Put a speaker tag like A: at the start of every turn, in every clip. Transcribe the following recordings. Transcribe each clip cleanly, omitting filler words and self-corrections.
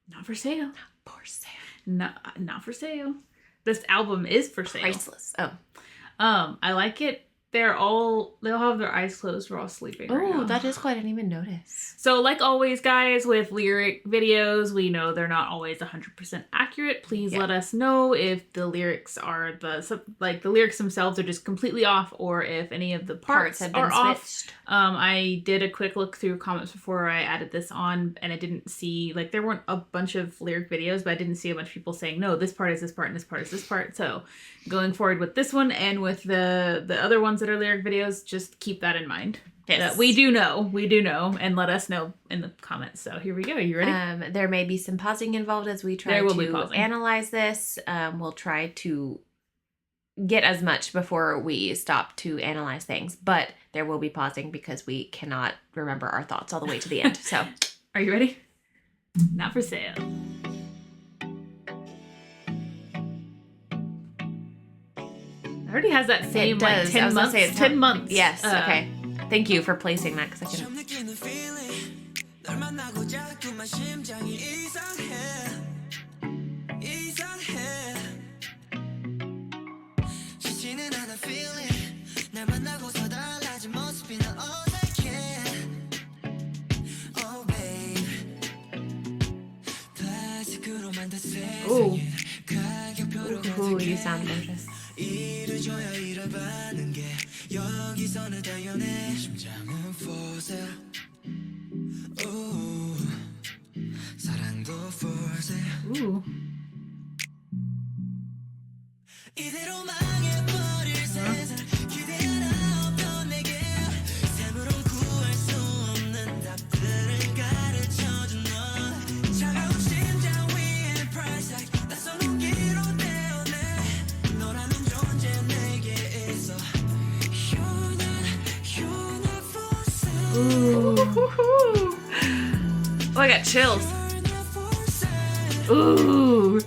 A: Not for sale.
B: Not for sale.
A: Not for sale. This album is for sale.
B: Priceless. Oh.
A: I like it. They'll have their eyes closed. We're all sleeping right now.
B: Oh, that is cool. I didn't even notice.
A: So like always, guys, with lyric videos, we know they're not always 100% accurate. Please let us know if the lyrics are the lyrics themselves are just completely off, or if any of the parts
B: have been
A: switched. I did a quick look through comments before I added this on, and I didn't see, like, there weren't a bunch of lyric videos, but I didn't see a bunch of people saying, no, this part is this part and this part is this part. So going forward with this one and with the other ones that are lyric videos, just keep that in mind.
B: Yes.
A: We do know, and let us know in the comments. So here we go. Are you ready?
B: There may be some pausing involved as we try to analyze this. We'll try to get as much before we stop to analyze things, but there will be pausing because we cannot remember our thoughts all the way to the end. So,
A: are you ready? Not for sale. Already has that same like 10 months. 10 months.
B: Yes. Okay. Thank you for placing that because I can.
A: Ooh.
B: Ooh, you sound gorgeous.
A: Ooh.
B: Oh, I got chills.
A: Ooh.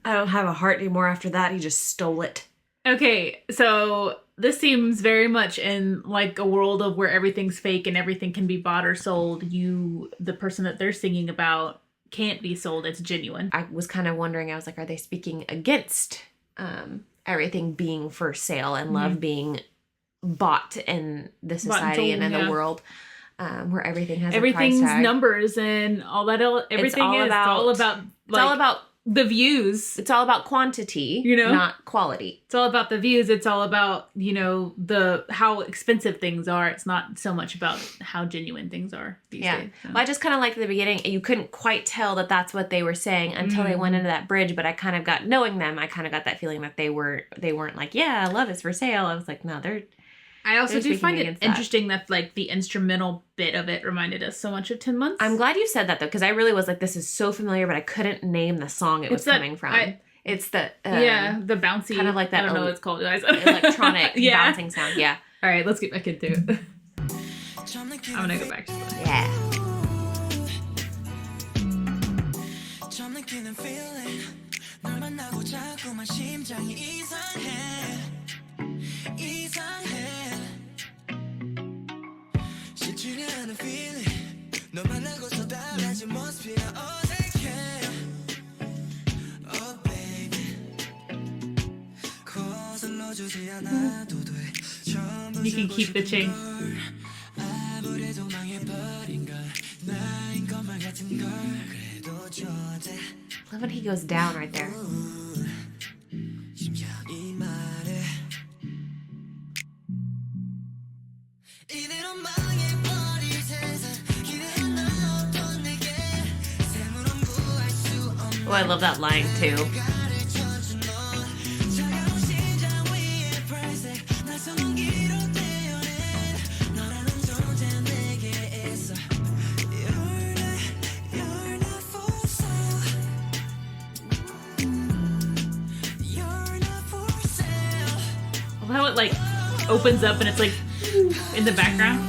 B: I don't have a heart anymore after that. He just stole it.
A: Okay, so this seems very much in like a world of where everything's fake and everything can be bought or sold. The person that they're singing about can't be sold. It's genuine.
B: I was kind of wondering, I was like, are they speaking against everything being for sale and love being bought in the society and in the world, where everything has
A: everything's
B: a price tag.
A: Numbers and all that. It's all about the views.
B: It's all about quantity, not quality.
A: It's all about the views. It's all about, how expensive things are. It's not so much about how genuine things are these days. So.
B: Well, I just kind of liked the beginning. You couldn't quite tell that that's what they were saying until they went into that bridge. But I kind of got, knowing them, I kind of got that feeling that they weren't like, yeah, love is for sale. I was like, no,
A: I also do find it interesting that like the instrumental bit of it reminded us so much of 10 Months.
B: I'm glad you said that though, because I really was like, this is so familiar, but I couldn't name the song it was coming from. It's the
A: the bouncy,
B: kind of like that.
A: I don't know what it's called, guys.
B: Electronic bouncing sound. Yeah.
A: All right, let's get back into it. I'm gonna go back to that.
B: Yeah.
A: You can keep the chain.
B: Love when he goes down right there. Oh, I love that line too.
A: How it like opens up and it's like in the background.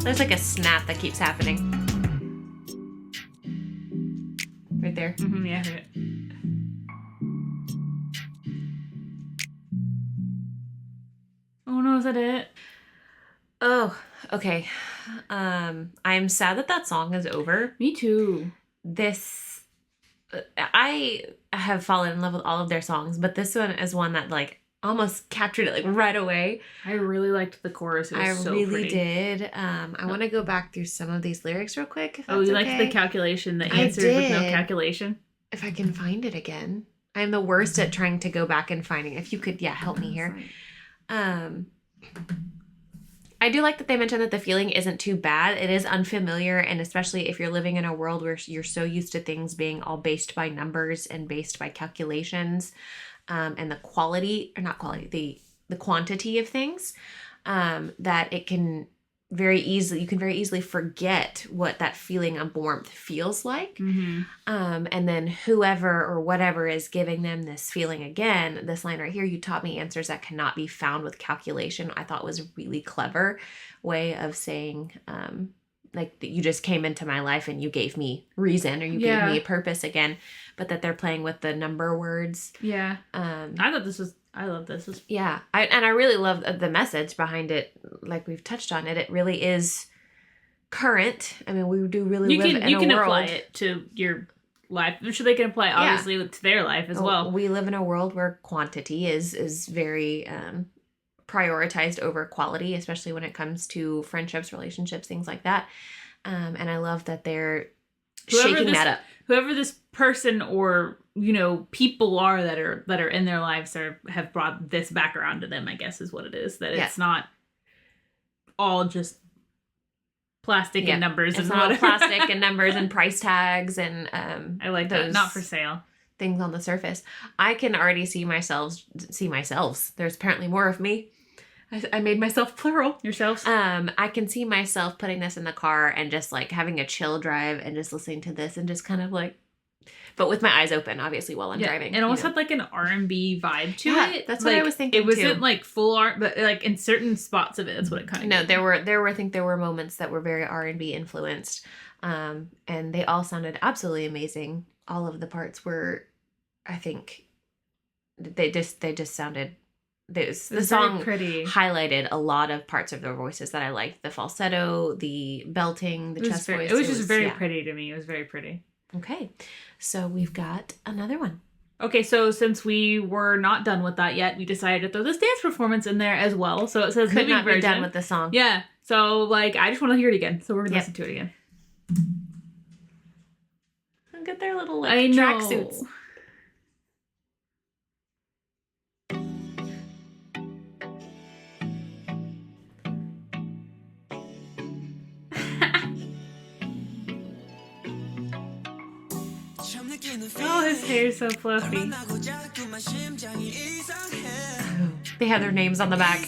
B: There's like a snap that keeps happening. Right there.
A: Mm-hmm, yeah, I heard it. Oh no, is that it?
B: Oh, okay. I'm sad that song is over.
A: Me too.
B: I have fallen in love with all of their songs, but this one is one that like almost captured it like right away.
A: I really liked the chorus. It was so
B: really
A: pretty.
B: did. I want to go back through some of these lyrics real quick. If that's
A: you
B: okay.
A: liked the calculation, the answers with no calculation?
B: If I can find it again. I'm the worst at trying to go back and finding. If you could, help me here. I do like that they mentioned that the feeling isn't too bad. It is unfamiliar, and especially if you're living in a world where you're so used to things being all based by numbers and based by calculations, and the quantity of things, that you can very easily forget what that feeling of warmth feels like.
A: Mm-hmm.
B: And then whoever or whatever is giving them this feeling again, this line right here, you taught me answers that cannot be found with calculation, I thought was a really clever way of saying, like, that you just came into my life and you gave me reason, or you gave me a purpose again, but that they're playing with the number words.
A: Yeah. I love this.
B: I really love the message behind it. Like we've touched on it, it really is current. I mean, we do really live in a world. You can
A: apply it to your life. I'm sure they can apply obviously to their life as well.
B: We live in a world where quantity is very prioritized over quality, especially when it comes to friendships, relationships, things like that. And I love that they're shaking that up.
A: Whoever this person or people are that are in their lives have brought this back around to them, I guess is what it is. That it's not all just plastic and numbers. It's not
B: plastic and numbers and price tags and
A: I like those, that. Not for sale
B: things on the surface. I can already see myself. There's apparently more of me. I made myself plural.
A: Yourselves?
B: I can see myself putting this in the car and just like having a chill drive and just listening to this and just kind of like, but with my eyes open, obviously, while I'm driving.
A: It almost had like an R&B vibe to it.
B: That's what I was thinking.
A: It wasn't like full R, but like in certain spots of it, that's what it kind of.
B: No, there were moments that were very R&B influenced, and they all sounded absolutely amazing. All of the parts were, I think, they just sounded. The song
A: pretty.
B: Highlighted a lot of parts of their voices that I liked. The falsetto, the belting, the chest voice.
A: It was just very pretty to me. It was very pretty.
B: Okay, so we've got another one.
A: Okay, so since we were not done with that yet, we decided to throw this dance performance in there as well. So it says
B: could not be done with the song.
A: Yeah, so like I just want to hear it again. So we're gonna listen to it again.
B: Look at their little tracksuits.
A: Oh, his hair's so fluffy.
B: They have their names on the back.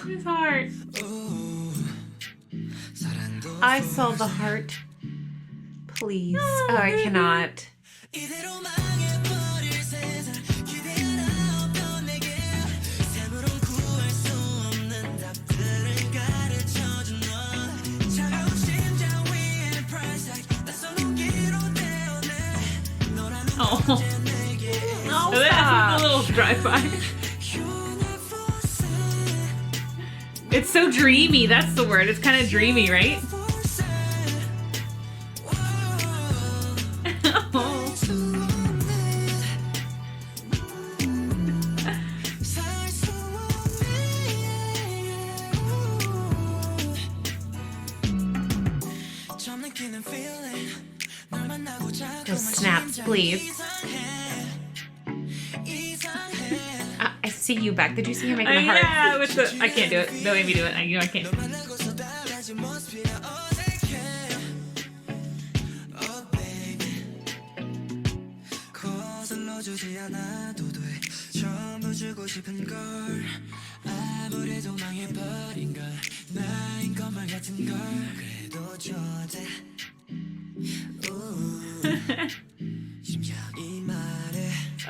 A: His heart.
B: I saw the heart. Please. Oh, I cannot.
A: Oh. That's a little drive-by. It's so dreamy. That's the word. It's kind of dreamy, right?
B: Those snaps, please. I see you back. Did you see him making the heart?
A: Yeah, I can't do it. Don't make me do it. I can't.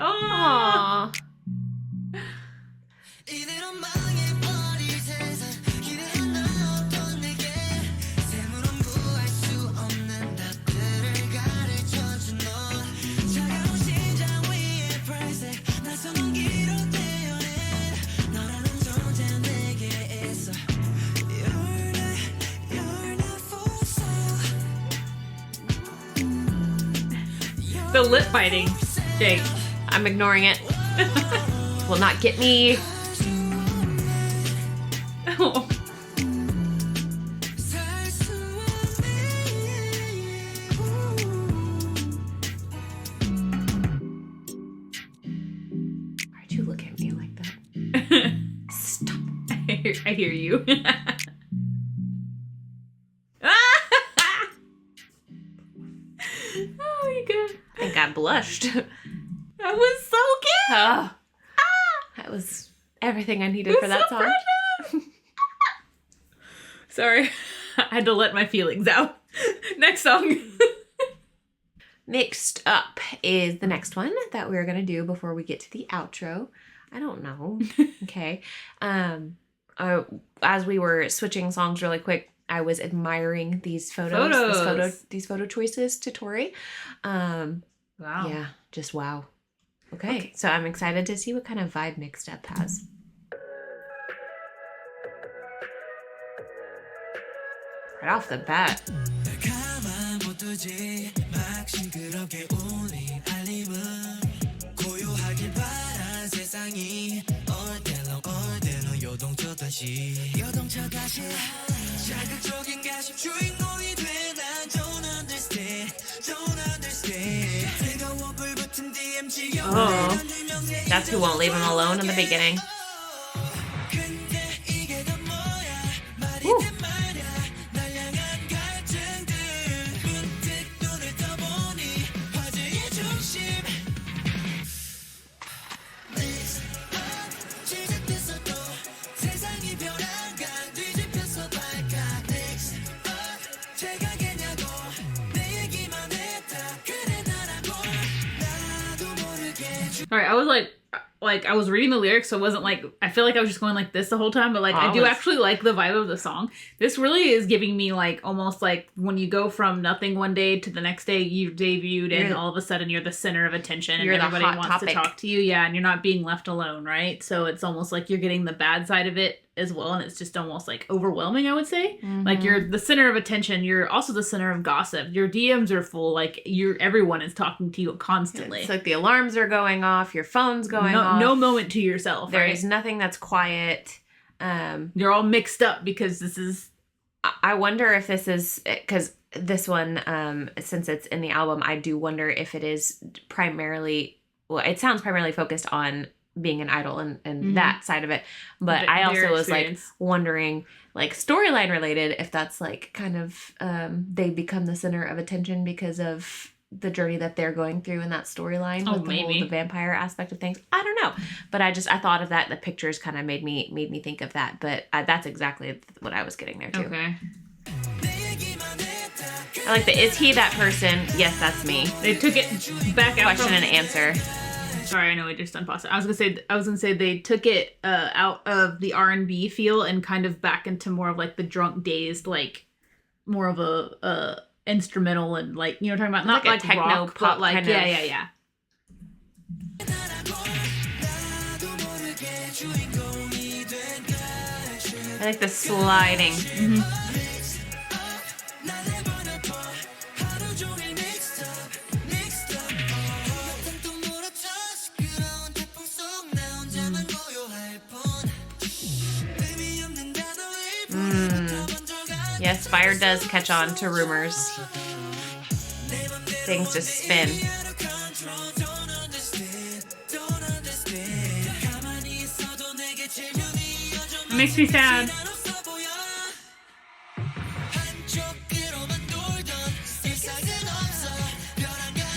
A: Oh. The lip biting, Jake.
B: I'm ignoring it. Will not get me.
A: Oh.
B: Why'd you look at me like that? Stop.
A: I hear you. Oh my god.
B: I think I blushed.
A: That was so cute.
B: Oh. That was everything I needed for that song.
A: Sorry. I had to let my feelings out. Next song.
B: Mixed Up is the next one that we're going to do before we get to the outro. I don't know. Okay. As we were switching songs really quick, I was admiring these these photo choices to Tori.
A: Wow.
B: Yeah, just wow. Okay, so I'm excited to see what kind of vibe Mixed Up has. Right off the bat. Oh, that's who won't leave him alone in the beginning. Ooh.
A: All right, I was like I was reading the lyrics, so it wasn't like, I feel like I was just going like this the whole time, but like I do actually like the vibe of the song. This really is giving me like almost like when you go from nothing one day to the next day you've debuted and all of a sudden you're the center of attention and everybody wants to talk to you. Yeah, and you're not being left alone, right? So it's almost like you're getting the bad side of it as well, and it's just almost like overwhelming, I would say. Mm-hmm. Like you're the center of attention, you're also the center of gossip. Your DMs are full, like everyone is talking to you constantly.
B: It's like the alarms are going off, your phone's going off.
A: No moment to yourself.
B: There is nothing that's quiet.
A: You're all mixed up because this is...
B: I wonder if this is... Because this one, since it's in the album, I do wonder if it is primarily... Well, it sounds primarily focused on being an idol and mm-hmm. that side of it. But I also was like wondering, like storyline related, if that's like kind of they become the center of attention because of the journey that they're going through in that storyline with the vampire aspect of things. I don't know. But I thought of that. The pictures kind of made me think of that. But that's exactly what I was getting there too.
A: Okay.
B: I like the is he that person? Yes, that's me.
A: They took it back out.
B: Question and answer.
A: Sorry, I know I just unpaused it. I was gonna say they took it out of the R&B feel and kind of back into more of like the drunk dazed, like more of a instrumental and like, you know what I'm talking about? Not like
B: techno
A: rock,
B: pop,
A: but like
B: kind
A: yeah.
B: I like the sliding.
A: Mm-hmm.
B: Yes, fire does catch on to rumors. Things just spin.
A: It makes me sad.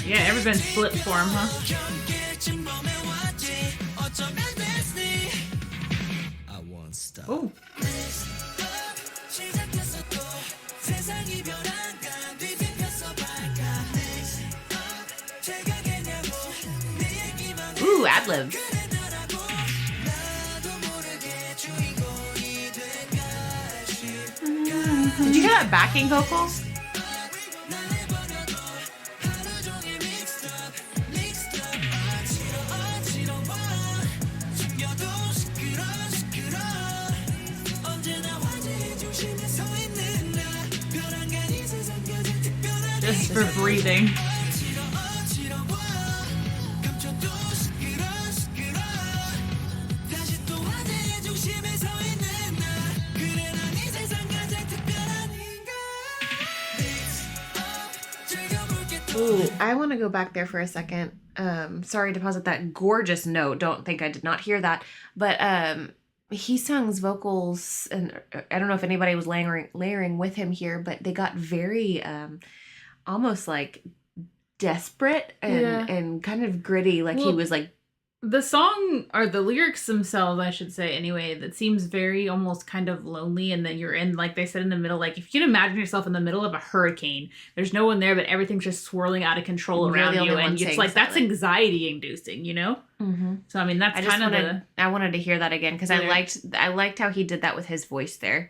A: Yeah, everyone's split for him, huh? Oh.
B: Ooh, ad-libs. Did you hear that backing vocal?
A: Just for breathing.
B: Ooh, I want to go back there for a second. Sorry to pause at that gorgeous note. Don't think I did not hear that. But he sings vocals, and I don't know if anybody was layering with him here, but they got very almost like desperate and kind of gritty. Like he was like,
A: the song, or the lyrics themselves, I should say anyway, that seems very almost kind of lonely, and then you're in, like they said, in the middle, like if you can imagine yourself in the middle of a hurricane, there's no one there, but everything's just swirling out of control around you, and it's like, that's anxiety inducing, you know?
B: Mm-hmm.
A: So I mean, that's kind of
B: I wanted to hear that again, because I liked how he did that with his voice there.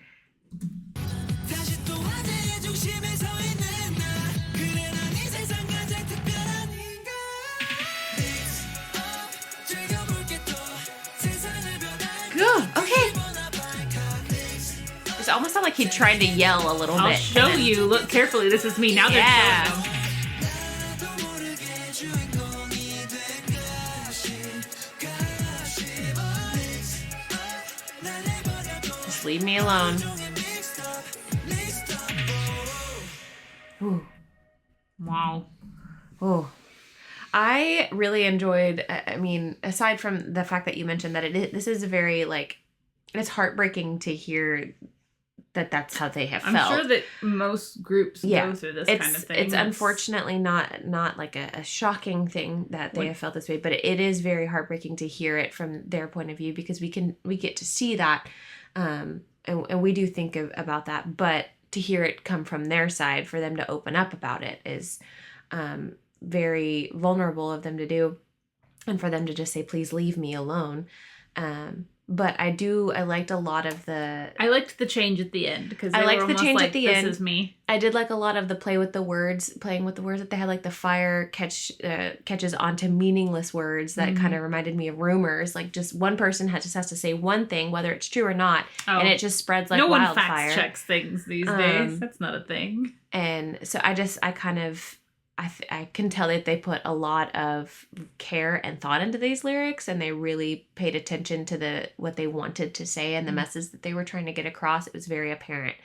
B: Okay. It almost sounded like he tried to yell a little bit.
A: I'll show you. Look carefully. This is me. Now they're showing them.
B: Just leave me alone. Ooh.
A: Wow.
B: Oh. I really enjoyed, I mean, aside from the fact that you mentioned that this is very, like, it's heartbreaking to hear that that's how they have felt.
A: I'm sure that most groups go through this kind of thing.
B: It's unfortunately not like a shocking thing that they have felt this way, but it is very heartbreaking to hear it from their point of view, because we get to see that, and we do think about that, but to hear it come from their side, for them to open up about it is very vulnerable of them to do, and for them to just say, please leave me alone. But I liked a lot of the...
A: I liked the change at the end, because
B: I liked the change at the end.
A: This is me.
B: I did like a lot of the playing with the words that they had, like the fire catches onto meaningless words that kind of reminded me of rumors. Like, just one person has to say one thing, whether it's true or not, and it just spreads like wildfire.
A: No one fact checks things these days. That's not a thing.
B: And so I can tell that they put a lot of care and thought into these lyrics, and they really paid attention to what they wanted to say and the message that they were trying to get across. It was very apparent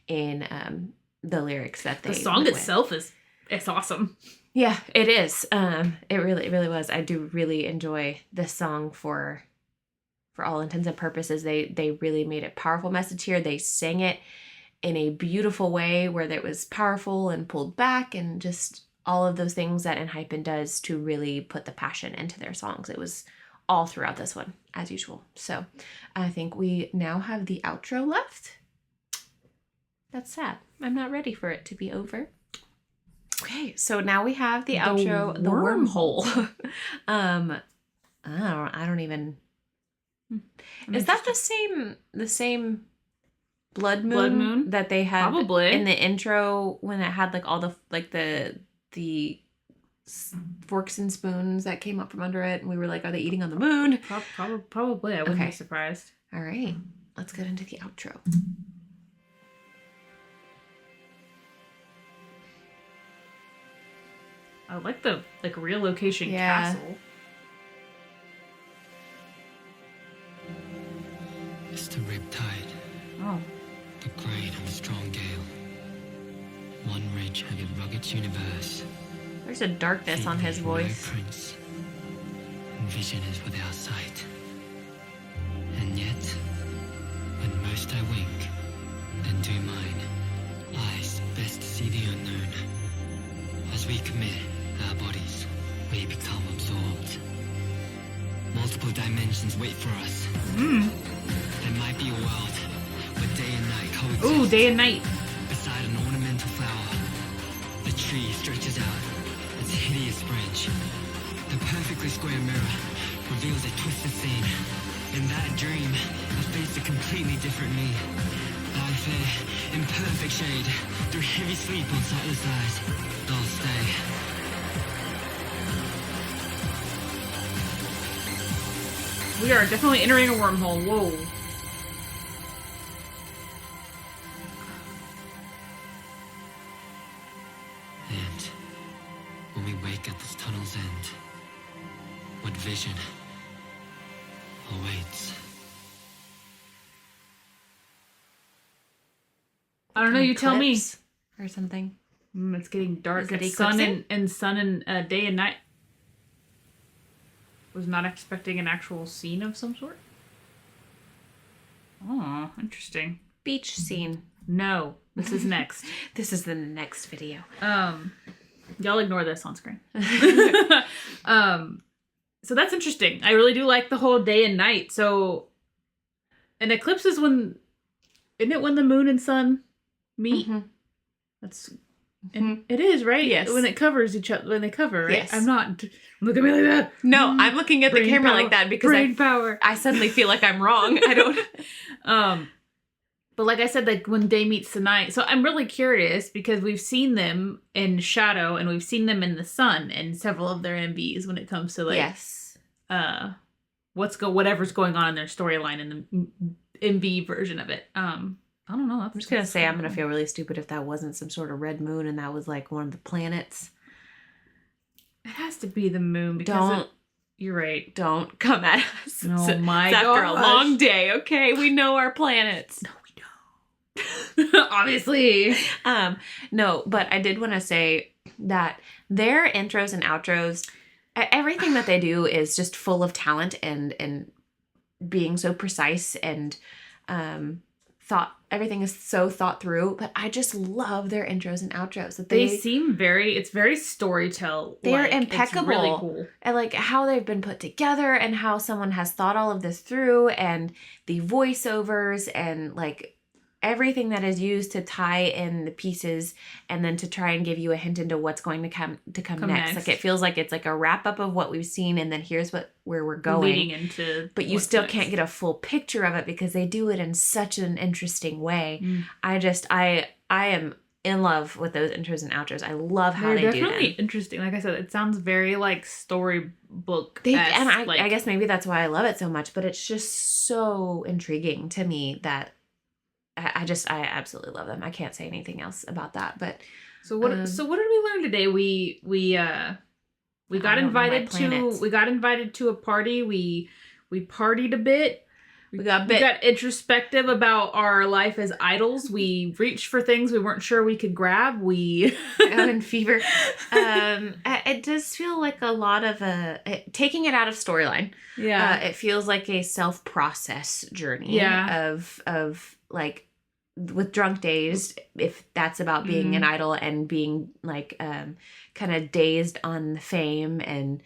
B: in the lyrics that they...
A: The song itself it's awesome.
B: Yeah, it is. It really was. I do really enjoy this song for all intents and purposes. They really made a powerful message here. They sang it in a beautiful way where it was powerful and pulled back, and just all of those things that ENHYPEN does to really put the passion into their songs. It was all throughout this one, as usual. So I think we now have the outro left. That's sad. I'm not ready for it to be over. Okay, so now we have the outro, the Wormhole. I don't even... Is that the same blood moon that they had
A: probably
B: in the intro, when it had like all the the forks and spoons that came up from under it, and we were like, are they eating on the moon?
A: Probably. I wouldn't be surprised.
B: All right, let's get into the outro.
A: I like the real location castle.
C: It's the riptide.
A: Oh.
C: The great and strong gale. One rich and rugged universe.
B: There's a darkness on his voice.
C: Prince. And vision is without sight. And yet, when most I wink, then do mine eyes best see the unknown. As we commit our bodies, we become absorbed. Multiple dimensions wait for us. There might be a world where day and night coexist.
A: Ooh, day and night.
C: Beside an ornamental flower, the tree stretches out its hideous branch. The perfectly square mirror reveals a twisted scene. In that dream, I faced a completely different me. Lie fair, in perfect shade, through heavy sleep on sightless eyes. Don't stay.
A: We are definitely entering a wormhole. Whoa.
C: And when we wake at this tunnel's end, what vision awaits?
A: I don't know, you tell me.
B: Or something.
A: It's getting dark.
B: Is it
A: It's sun
B: eclipsing?
A: and day and night. Was not expecting an actual scene of some sort. Oh, interesting.
B: Beach scene.
A: No, this is next.
B: This is the next video.
A: Y'all ignore this on screen. So that's interesting. I really do like the whole day and night. So an eclipse is isn't it when the moon and sun meet?
B: Mm-hmm.
A: That's and it is, right?
B: Yes.
A: When it covers each other, when they cover, right?
B: Yes.
A: I'm not look at me like that.
B: No, I'm looking at the
A: Brain
B: camera
A: power.
B: like that because
A: Brain power.
B: I suddenly feel like I'm wrong. I don't.
A: But like I said, like when day meets the night. So I'm really curious because we've seen them in shadow and we've seen them in the sun in several of their MVs when it comes to like
B: Yes.
A: whatever's going on in their storyline in the MV version of it. I don't know.
B: I'm just gonna say I'm gonna feel really stupid if that wasn't some sort of red moon and that was like one of the planets.
A: It has to be the moon because
B: Don't
A: you're right.
B: Don't come at us.
A: Oh my
B: It's after a
A: gosh.
B: long day. Okay, we know our planets.
A: No, we don't. Obviously.
B: No, but I did want to say that their intros and outros, everything that they do is just full of talent and being so precise and thought. Everything is so thought through, but I just love their intros and outros. That
A: They seem it's very storytell.
B: They're impeccable.
A: It's really cool.
B: And like how they've been put together and how someone has thought all of this through and the voiceovers and like everything that is used to tie in the pieces and then to try and give you a hint into what's going to come next. Like it feels like it's like a wrap up of what we've seen and then here's where we're going.
A: Leading into
B: but you still can't get a full picture of it because they do it in such an interesting way. I am in love with those intros and outros. I love how they do them. They're definitely
A: interesting. Like I said, it sounds very like storybook.
B: And I guess maybe that's why I love it so much, but it's just so intriguing to me that I absolutely love them. I can't say anything else about that. But
A: so what did we learn today? We got invited to a party. We partied a bit. We got introspective about our life as idols. We reached for things we weren't sure we could grab. We
B: got in fever. It does feel like a lot of taking it out of storyline.
A: Yeah,
B: it feels like a self-process journey.
A: Yeah,
B: of like with Drunk Days, if that's about being an idol and being like kind of dazed on the fame and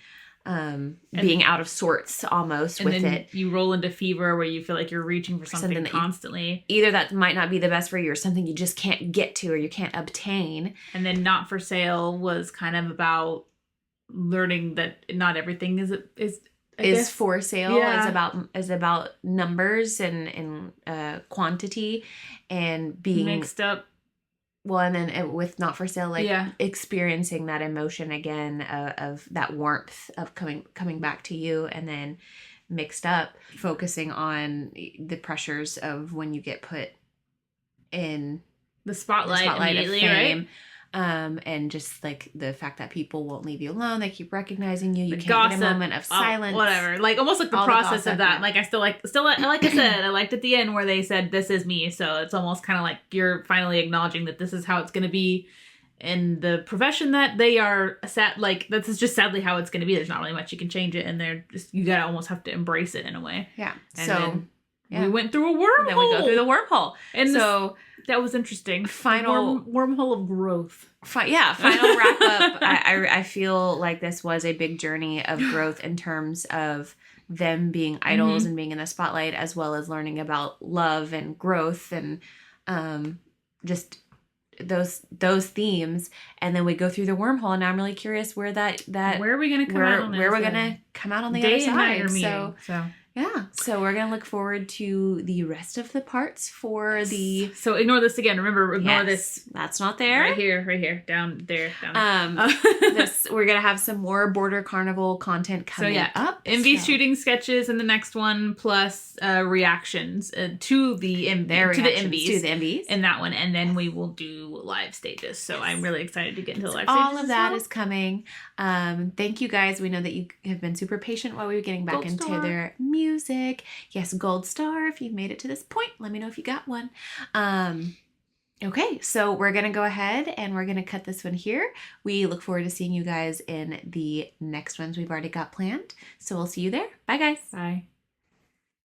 B: being out of sorts almost
A: and
B: with
A: then
B: it.
A: You roll into fever where you feel like you're reaching for something constantly.
B: Either that might not be the best for you or something you just can't get to or you can't obtain.
A: And then Not For Sale was kind of about learning that not everything is
B: for sale. Yeah. Is about numbers and quantity and being
A: mixed up.
B: Well, and then with Not For Sale, like experiencing that emotion again of that warmth of coming back to you, and then mixed up, focusing on the pressures of when you get put in
A: the spotlight
B: of fame. Right? And just like the fact that people won't leave you alone, they keep recognizing you. You can't
A: gossip,
B: get a moment of silence.
A: Whatever. Like almost like the process of that. Like I still like I said, I liked at the end where they said this is me. So it's almost kind of like you're finally acknowledging that this is how it's going to be in the profession that they are like this is just sadly how it's going to be. There's not really much you can change it, and they're just you gotta almost have to embrace it in a way.
B: Yeah.
A: And so we went through a wormhole.
B: Then we go through the wormhole,
A: and so. That was interesting.
B: Final
A: wormhole of growth.
B: Final wrap up. I feel like this was a big journey of growth in terms of them being idols and being in the spotlight, as well as learning about love and growth and just those themes. And then we go through the wormhole, and now I'm really curious where
A: where are we gonna come out on
B: where we're gonna come out on the other side. So yeah, so we're gonna look forward to the rest of the parts for the.
A: So ignore this again. Remember, ignore this.
B: That's not there.
A: Right here, down there.
B: We're gonna have some more Border Carnival content coming up.
A: MV shooting sketches in the next one, plus reactions to the MVs in that one, and then we will do live stages. So I'm really excited to get into the live stages.
B: All of that is coming. Thank you guys. We know that you have been super patient while we were getting back into their music. Yes, gold star if you've made it to this point. Let me know if you got one. Okay, so we're going to go ahead and we're going to cut this one here. We look forward to seeing you guys in the next ones we've already got planned. So we'll see you there. Bye, guys.
A: Bye.